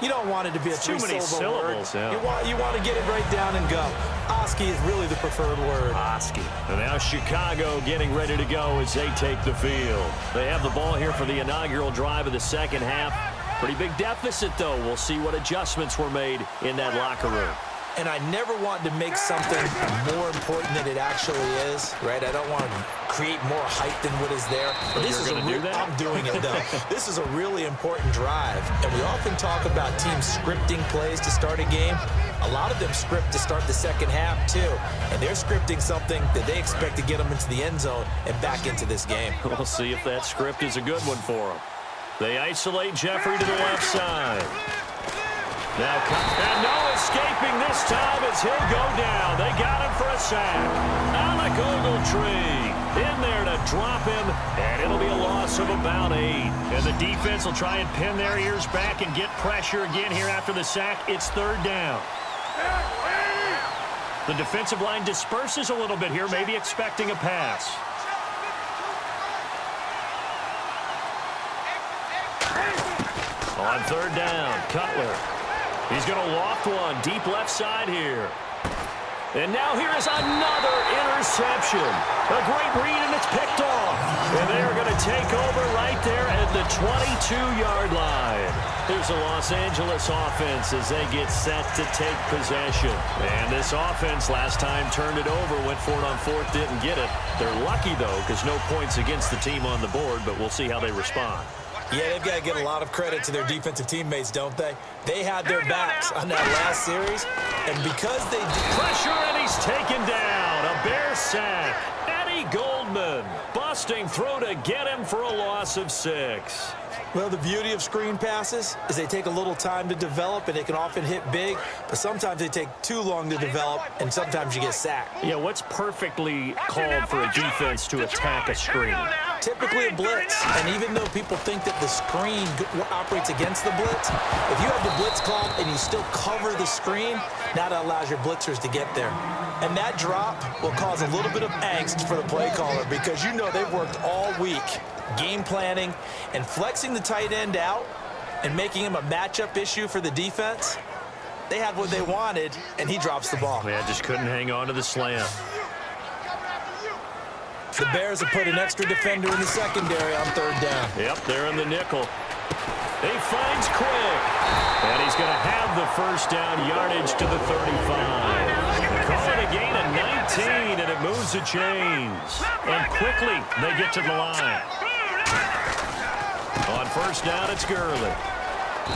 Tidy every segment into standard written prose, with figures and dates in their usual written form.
You don't want it to be a too many syllables. word. Yeah. You want to get it right down and go. Oski is really the preferred word. Oski. And now Chicago getting ready to go as they take the field. They have the ball here for the inaugural drive of the second half. Pretty big deficit, though. We'll see what adjustments were made in that locker room. And I never want to make something more important than it actually is, right? I don't want to create more hype than what is there. But this is I'm doing it, though. This is a really important drive. And we often talk about teams scripting plays to start a game. A lot of them script to start the second half, too. And they're scripting something that they expect to get them into the end zone and back into this game. We'll see if that script is a good one for them. They isolate Jeffrey to the left side. Now, and no escaping this time as he'll go down. They got him for a sack. Alec Ogletree in there to drop him, and it'll be a loss of about 8. And the defense will try and pin their ears back and get pressure again here after the sack. It's third down. The defensive line disperses a little bit here, maybe expecting a pass. On third down, Cutler. He's going to loft one deep left side here. And now here is another interception. A great read, and it's picked off. And they're going to take over right there at the 22-yard line. Here's a Los Angeles offense as they get set to take possession. And this offense last time turned it over, went for it on fourth, didn't get it. They're lucky, though, because no points against the team on the board, but we'll see how they respond. Yeah, they've got to give a lot of credit to their defensive teammates, don't they? They had their backs on that last series, and because they did... Pressure, and he's taken down. A Bear sack. Eddie Goldman busting through to get him for a loss of 6. Well, the beauty of screen passes is they take a little time to develop, and they can often hit big, but sometimes they take too long to develop, and sometimes you get sacked. Yeah, what's perfectly called for a defense to attack a screen? Typically a blitz, and even though people think that the screen operates against the blitz, if you have the blitz called and you still cover the screen, now that allows your blitzers to get there. And that drop will cause a little bit of angst for the play caller because you know they've worked all week game planning and flexing the tight end out and making him a matchup issue for the defense. They had what they wanted, and he drops the ball. Yeah, just couldn't hang on to the slant. The Bears have put an extra defender in the secondary on third down. Yep, they're in the nickel. He finds Quick, and he's going to have the first down yardage to the 35. They call it a gain of 19, and it moves the chains. And quickly, they get to the line. On first down, it's Gurley.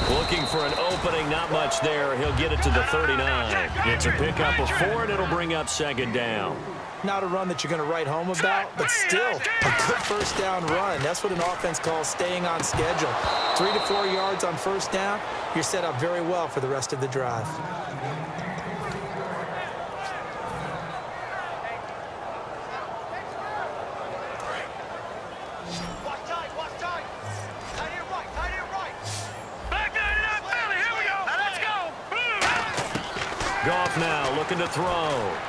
Looking for an opening, not much there. He'll get it to the 39. It's a pickup of 4, and it'll bring up second down. Not a run that you're going to write home about, but still a good first down run. That's what an offense calls staying on schedule. 3 to 4 yards on first down, you're set up very well for the rest of the drive. Goff now looking to throw.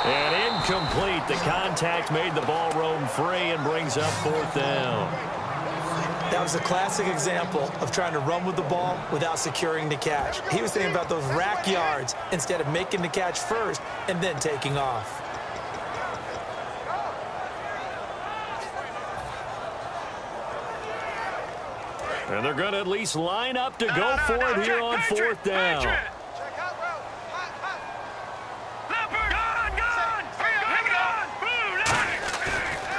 And incomplete. The contact made the ball roam free and brings up fourth down. That was a classic example of trying to run with the ball without securing the catch. He was thinking about those rack yards instead of making the catch first and then taking off. And they're going to at least line up to go for it here on fourth down.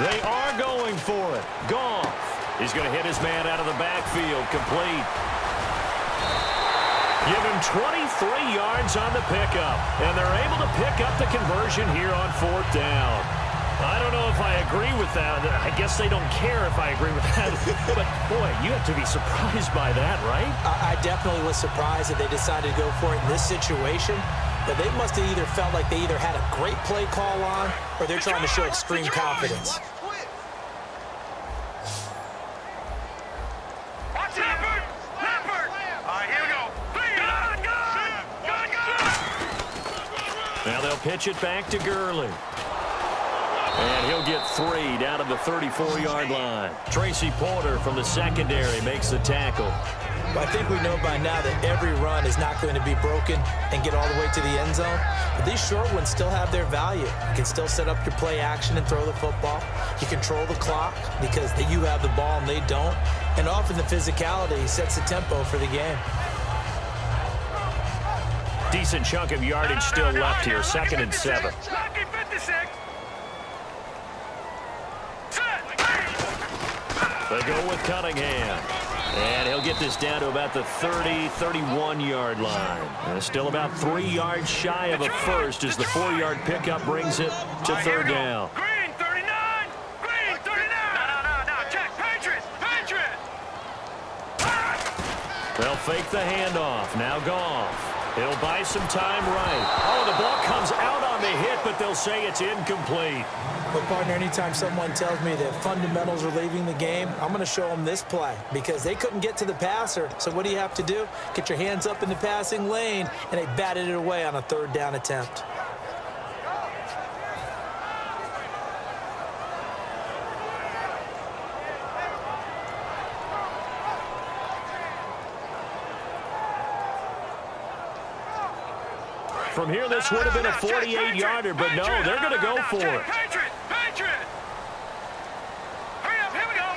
They are going for it. Goff. He's going to hit his man out of the backfield. Complete. Give him 23 yards on the pickup. And they're able to pick up the conversion here on fourth down. I don't know if I agree with that. I guess they don't care if I agree with that. But, boy, you have to be surprised by that, right? I definitely was surprised that they decided to go for it in this situation. But they must have either felt like they either had a great play call on or they're trying to show extreme confidence. Now they'll pitch it back to Gurley. And he'll get 3 down to the 34-yard line. Tracy Porter from the secondary makes the tackle. Well, I think we know by now that every run is not going to be broken and get all the way to the end zone. But these short ones still have their value. You can still set up your play action and throw the football. You control the clock because you have the ball and they don't. And often the physicality sets the tempo for the game. Decent chunk of yardage still left here. 2nd and 7. They go with Cunningham. And he'll get this down to about the 30, 31-yard line. And still about 3 yards shy of a first as the 4-yard pickup brings it to 3rd down. Green, 39! Green, 39! No, check, Patriot! They'll fake the handoff. Now Goff. He'll buy some time right. Oh, the ball comes out on the hit, but they'll say it's incomplete. But, partner, anytime someone tells me that fundamentals are leaving the game, I'm going to show them this play because they couldn't get to the passer. So what do you have to do? Get your hands up in the passing lane, and they batted it away on a 3rd down attempt. From here, this would have been a 48-yarder, but no, they're going to go for it. Patriot! Hurry up, here we go!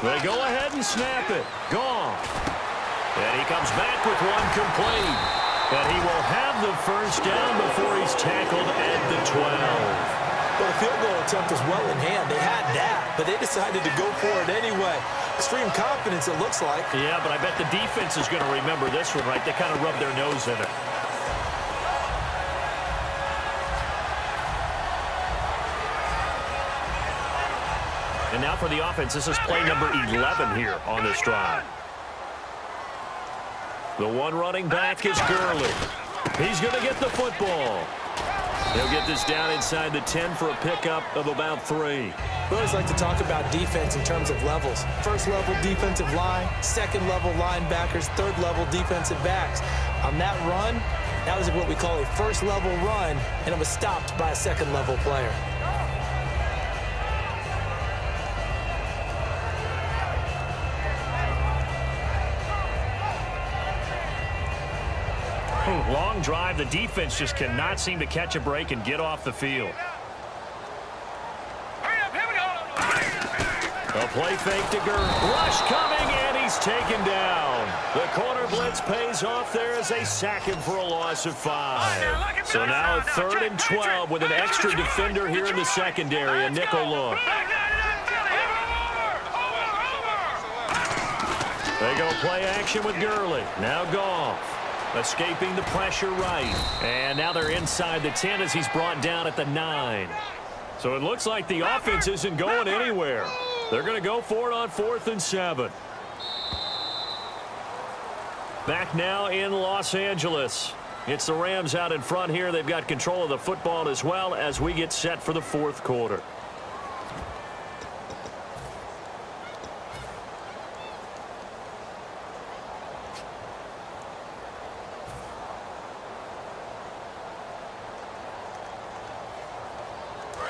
They go ahead and snap it. Gone. And he comes back with one complete. And he will have the first down before he's tackled at the 12. Well, the field goal attempt was well in hand. They had that, but they decided to go for it anyway. Extreme confidence, it looks like. Yeah, but I bet the defense is going to remember this one, right? They kind of rubbed their nose in it. And now for the offense, this is play number 11 here on this drive. The one running back is Gurley. He's going to get the football. He'll get this down inside the 10 for a pickup of about 3. We always like to talk about defense in terms of levels. First level defensive line, second level linebackers, third level defensive backs. On that run, that was what we call a first level run, and it was stopped by a second level player. Long drive. The defense just cannot seem to catch a break and get off the field. Hurry up, here we go! A play fake to Gurley. Rush coming, and he's taken down. The corner blitz pays off there as they sack him for a loss of 5. So now a 3rd and 12 with an extra defender here in the secondary, a nickel look. They go play action with Gurley. Now Goff. Escaping the pressure right. And now they're inside the 10 as he's brought down at the 9. So it looks like the offense isn't going anywhere. They're going to go for it on 4th and 7. Back now in Los Angeles. It's the Rams out in front here. They've got control of the football as well as we get set for the 4th quarter.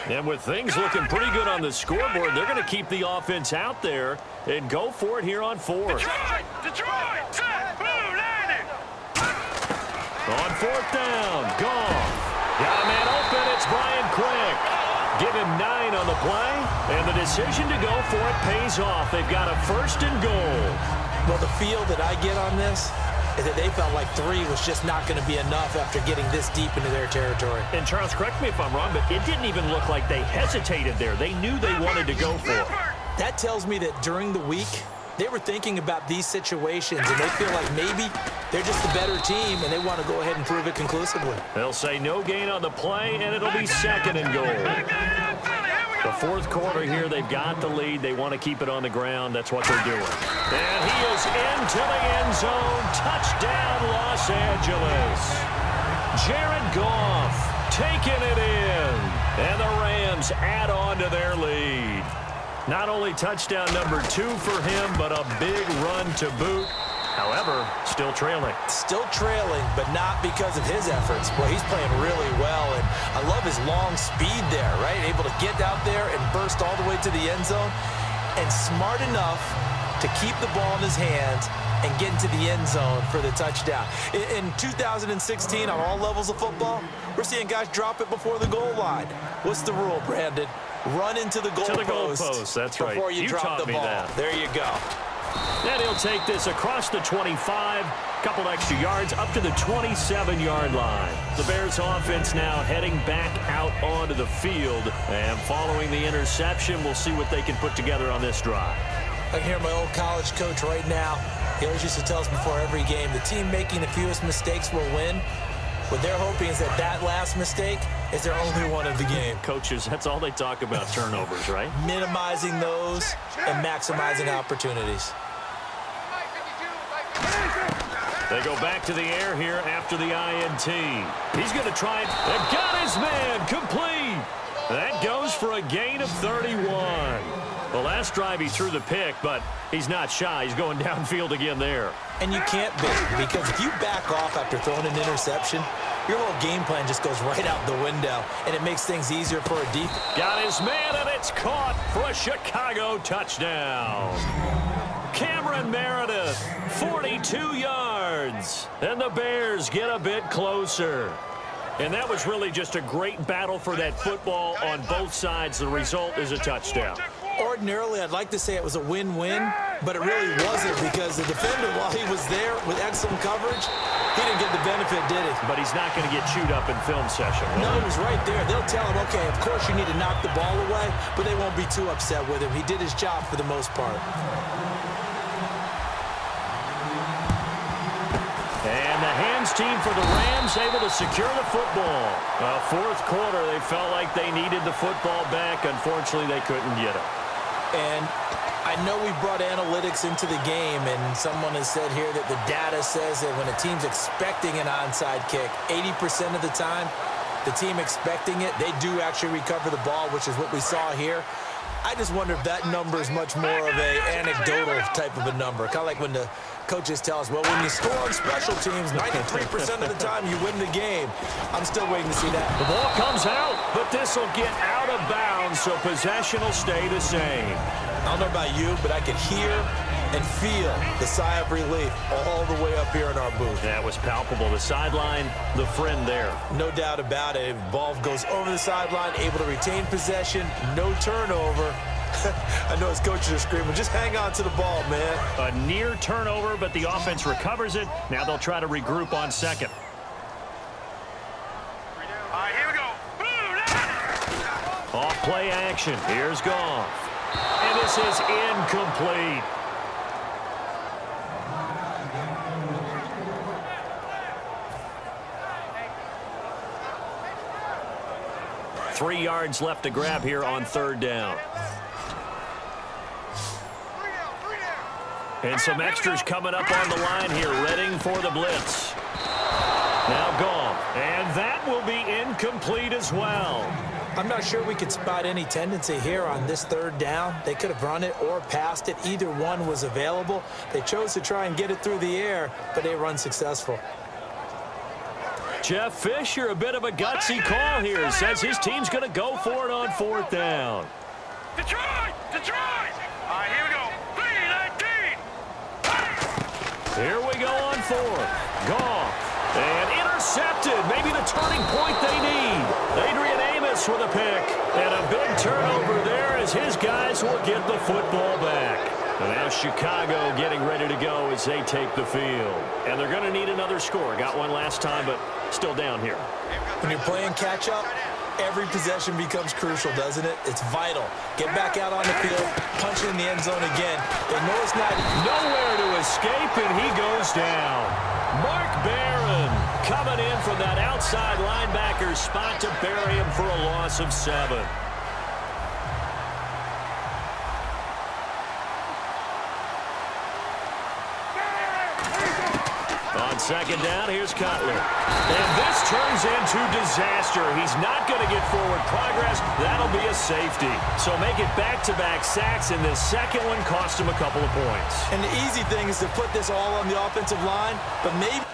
And with things looking pretty good on the scoreboard, they're going to keep the offense out there and go for it here on 4th. Detroit! Set! Blue landing! On 4th down, Goff. Got a man open, it's Brian Quick. Give him 9 on the play, and the decision to go for it pays off. They've got a 1st and goal. Well, the feel that I get on this is that they felt like 3 was just not going to be enough after getting this deep into their territory. And Charles, correct me if I'm wrong, but it didn't even look like they hesitated there. They knew they wanted to go for it. That tells me that during the week, they were thinking about these situations, and they feel like maybe they're just the better team, and they want to go ahead and prove it conclusively. They'll say no gain on the play, and it'll be 2nd and goal. The 4th quarter here, they've got the lead. They want to keep it on the ground. That's what they're doing. And he is into the end zone. Touchdown, Los Angeles. Jared Goff taking it in. And the Rams add on to their lead. Not only touchdown number 2 for him, but a big run to boot. However, still trailing. Still trailing, but not because of his efforts. Boy, he's playing really well, and I love his long speed there, right? Able to get out there and burst all the way to the end zone, and smart enough to keep the ball in his hands and get into the end zone for the touchdown. In 2016, on all levels of football, we're seeing guys drop it before the goal line. What's the rule, Brandon? Run into the goalpost. That's right. Before you drop the ball. That. There you go. And he'll take this across the 25, couple extra yards up to the 27-yard line. The Bears offense now heading back out onto the field, and following the interception, we'll see what they can put together on this drive. I can hear my old college coach right now. He always used to tell us before every game, the team making the fewest mistakes will win. What they're hoping is that last mistake is their only one of the game. Coaches, that's all they talk about, turnovers, right? Minimizing those and maximizing opportunities. They go back to the air here after the INT. He's going to try it. And got his man complete. That goes for a gain of 31. The last drive he threw the pick, but he's not shy. He's going downfield again there. And you can't be, because if you back off after throwing an interception, your whole game plan just goes right out the window, and it makes things easier for a deep. Got his man, and it's caught for a Chicago touchdown. Cameron Meredith, 42 yards, and the Bears get a bit closer. And that was really just a great battle for that football on both sides. The result is a touchdown. Ordinarily, I'd like to say it was a win-win, but it really wasn't, because the defender, while he was there with excellent coverage, he didn't get the benefit, did he? But he's not going to get chewed up in film session. No, he was right there. They'll tell him, okay, of course you need to knock the ball away, but they won't be too upset with him. He did his job for the most part. And the hands team for the Rams able to secure the football. Fourth quarter, they felt like they needed the football back. Unfortunately, they couldn't get it. And I know we brought analytics into the game, and someone has said here that the data says that when a team's expecting an onside kick, 80% of the time, the team expecting it, they do actually recover the ball, which is what we saw here. I just wonder if that number is much more of an anecdotal type of a number. Kind of like when the coaches tell us, well, when you score on special teams, 93% of the time you win the game. I'm still waiting to see that. The ball comes out, but this will get out of bounds, so possession will stay the same. I don't know about you, but I could hear and feel the sigh of relief all the way up here in our booth. That was palpable. The sideline, the friend there. No doubt about it. Ball goes over the sideline, able to retain possession, no turnover. I know his coaches are screaming, just hang on to the ball, man. A near turnover, but the offense recovers it. Now they'll try to regroup on second. All right, here we go. Off play action. Here's Goff. And this is incomplete. Three yards left to grab here on third down. And some extras coming up on the line here, readying for the blitz. Now Goff. And that will be incomplete as well. I'm not sure we could spot any tendency here on this third down. They could have run it or passed it. Either one was available. They chose to try and get it through the air, but they were unsuccessful. Jeff Fisher, a bit of a gutsy call here. Says his team's going to go for it on fourth down. Detroit! Detroit! All right, here we go. 3-19. Here we go on fourth. Goff. And intercepted. Maybe the turning point they need. Adrian Amos with a pick. And a big turnover there as his guys will get the football back. And now Chicago getting ready to go as they take the field. And they're going to need another score. Got one last time, but still down here. When you're playing catch-up, every possession becomes crucial, doesn't it? It's vital. Get back out on the field, punch it in the end zone again. They know it's not nowhere to escape, and he goes down. Mark Barron coming in from that outside linebacker spot to bury him for a loss of 7. On On second down, here's Cutler. And this turns into disaster. He's not going to get forward progress. That'll be a safety. So make it back-to-back sacks, and this second one cost him a couple of points. And the easy thing is to put this all on the offensive line, but maybe